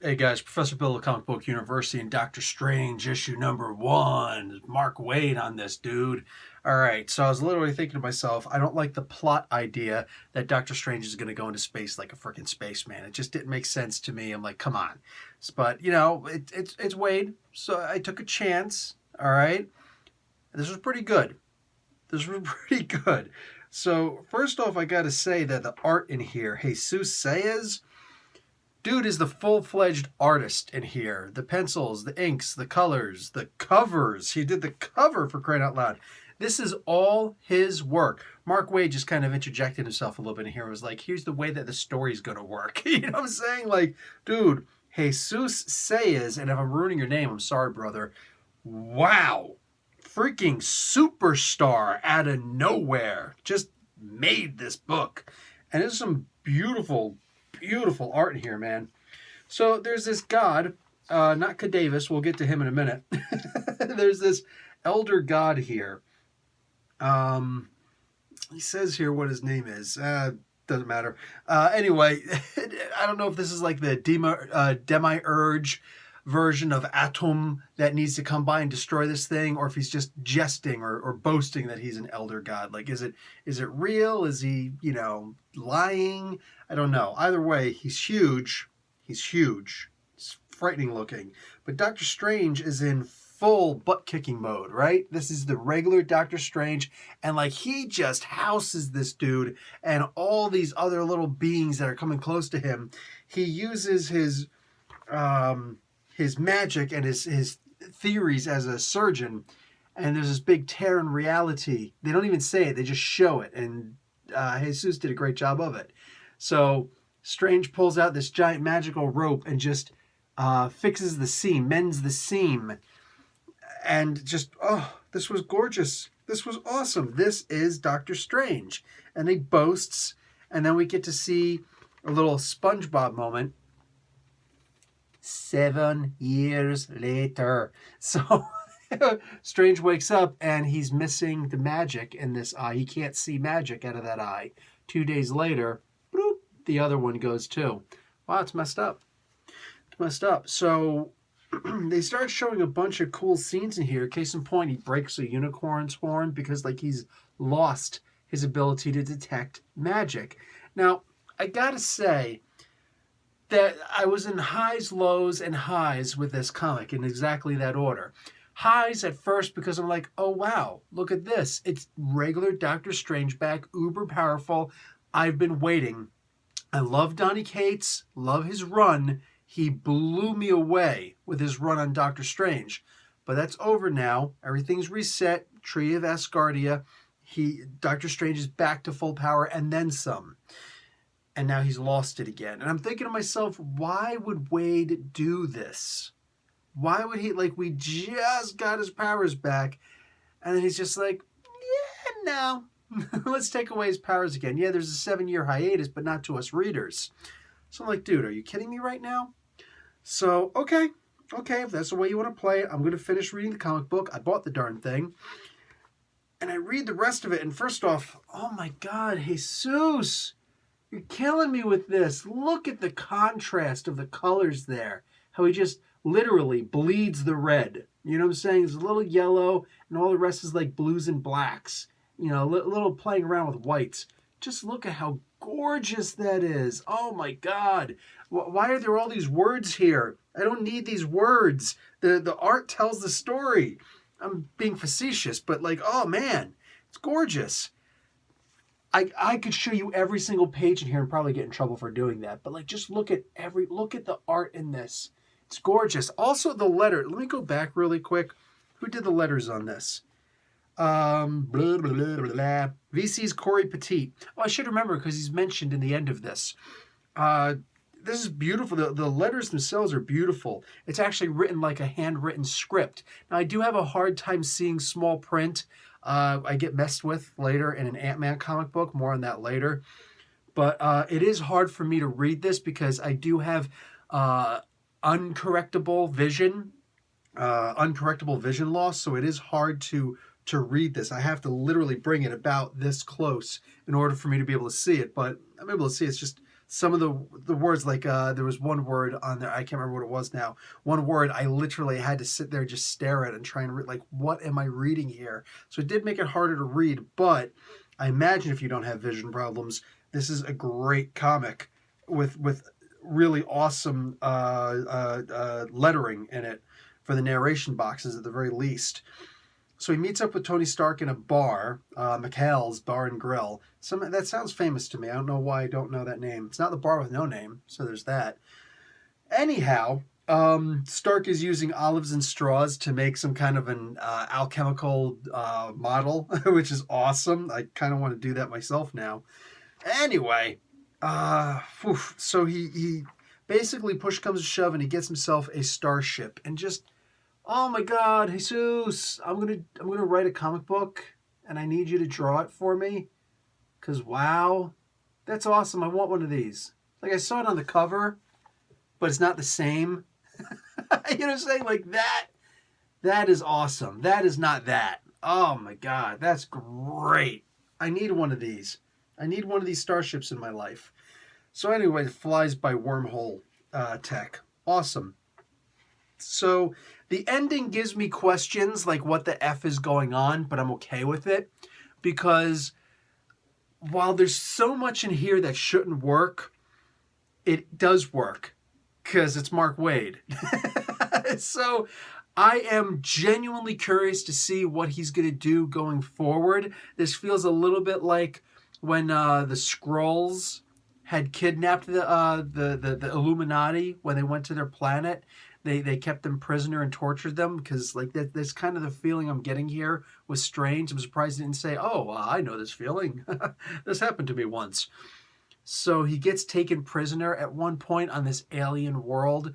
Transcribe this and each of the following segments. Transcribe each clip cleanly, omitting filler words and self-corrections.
Hey guys, Professor Bill of Comic Book University and Doctor Strange issue number 1. Mark Waid on this, dude. Alright, so I was literally thinking to myself, I don't like the plot idea that Doctor Strange is going to go into space like a freaking spaceman. It just didn't make sense to me. I'm like, come on. But, you know, it's Waid, so I took a chance. Alright? This was pretty good. This was pretty good. So, first off, I gotta say that the art in here, Jesus Saez, dude is the full-fledged artist in here. The pencils, the inks, the colors, the covers. He did the cover, for crying out loud. This is all his work. Mark Waid just kind of interjected himself a little bit in here. It was like, here's the way that the story's going to work. You know what I'm saying? Like, dude, Jesus Saez, and if I'm ruining your name, I'm sorry, brother. Wow. Freaking superstar out of nowhere. Just made this book. And there's some beautiful art in here, man. So there's this god, not Cadavis, we'll get to him in a minute. There's this elder god here. He says here what his name is. Doesn't matter. Anyway, I don't know if this is like the demiurge version of Atom that needs to come by and destroy this thing, or if he's just jesting or boasting that he's an elder god. Like, is it real? Is he, lying? I don't know. Either way, he's huge. He's huge. It's frightening looking. But Doctor Strange is in full butt-kicking mode, right? This is the regular Doctor Strange, and like he just houses this dude and all these other little beings that are coming close to him. He uses his magic and his theories as a surgeon, and there's this big tear in reality. They don't even say it, they just show it, and Jesus did a great job of it. So Strange pulls out this giant magical rope and just fixes the seam, mends the seam, and just, oh, this was gorgeous. This was awesome. This is Doctor Strange. And he boasts, and then we get to see a little SpongeBob moment. 7 years later. So Strange wakes up and he's missing the magic in this eye. He can't see magic out of that eye. 2 days later, bloop, the other one goes too. Wow, it's messed up. It's messed up. So they start showing a bunch of cool scenes in here. Case in point, he breaks a unicorn's horn because like he's lost his ability to detect magic. Now, I gotta say that I was in highs, lows, and highs with this comic in exactly that order. Highs at first because I'm like, oh wow, look at this. It's regular Doctor Strange back, uber powerful. I've been waiting. I love Donny Cates, love his run. He blew me away with his run on Doctor Strange. But that's over now. Everything's reset. Tree of Asgardia. Doctor Strange is back to full power and then some. And now he's lost it again. And I'm thinking to myself, why would Waid do this? Why would he, like, we just got his powers back, and then he's just like, yeah, no. Let's take away his powers again. Yeah, there's a 7-year hiatus, but not to us readers. So I'm like, dude, are you kidding me right now? So, okay, if that's the way you want to play it, I'm going to finish reading the comic book. I bought the darn thing. And I read the rest of it, and first off, oh my God, Jesus, you're killing me with this. Look at the contrast of the colors there. How he just literally bleeds the red. You know what I'm saying? It's a little yellow, and all the rest is like blues and blacks. You know, a little playing around with whites. Just look at how gorgeous that is. Oh my God. Why are there all these words here? I don't need these words. The art tells the story. I'm being facetious, but like, oh man, it's gorgeous. I could show you every single page in here and probably get in trouble for doing that. But like, just look at the art in this. It's gorgeous. Also the letter. Let me go back really quick. Who did the letters on this? Blah, blah, blah, blah. VC's Corey Petit. Oh, I should remember because he's mentioned in the end of this. This is beautiful. The letters themselves are beautiful. It's actually written like a handwritten script. Now, I do have a hard time seeing small print. I get messed with later in an Ant-Man comic book. More on that later. But it is hard for me to read this because I do have uncorrectable vision loss. So it is hard to read this. I have to literally bring it about this close in order for me to be able to see it. But I'm able to see it's just some of the words, like there was one word on there, I can't remember what it was now. One word I literally had to sit there, just stare at it and try and like, what am I reading here? So it did make it harder to read, but I imagine if you don't have vision problems, this is a great comic with really awesome lettering in it for the narration boxes at the very least. So he meets up with Tony Stark in a bar, McHale's Bar and Grill. That sounds famous to me. I don't know why I don't know that name. It's not the bar with no name, so there's that. Anyhow, Stark is using olives and straws to make some kind of an alchemical model, which is awesome. I kind of want to do that myself now. Anyway, so he basically, push comes to shove, and he gets himself a starship, and just, oh my God, Jesus, I'm gonna write a comic book, and I need you to draw it for me, cause wow, that's awesome. I want one of these. Like, I saw it on the cover, but it's not the same. You know what I'm saying? Like that. That is awesome. That is not that. Oh my God, that's great. I need one of these. I need one of these starships in my life. So anyway, it flies by wormhole tech. Awesome. So the ending gives me questions like what the F is going on, but I'm okay with it because while there's so much in here that shouldn't work, it does work because it's Mark Waid. So I am genuinely curious to see what he's going to do going forward. This feels a little bit like when the Skrulls had kidnapped the Illuminati when they went to their planet. They kept them prisoner and tortured them because like that's kind of the feeling I'm getting here with Strange. I'm surprised he didn't say, "Oh, I know this feeling. This happened to me once." So he gets taken prisoner at one point on this alien world,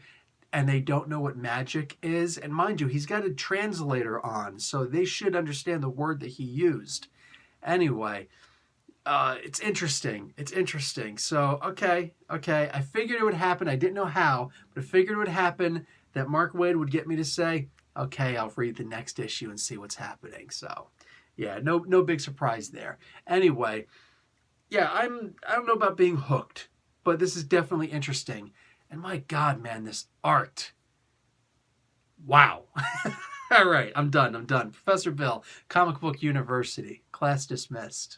and they don't know what magic is. And mind you, he's got a translator on, so they should understand the word that he used. Anyway, it's interesting. It's interesting. So, okay. I figured it would happen. I didn't know how, but I figured it would happen that Mark Waid would get me to say, okay, I'll read the next issue and see what's happening. So, yeah, no big surprise there. Anyway, yeah, I don't know about being hooked, but this is definitely interesting. And my God, man, this art. Wow. All right, I'm done. Professor Bill, Comic Book University. Class dismissed.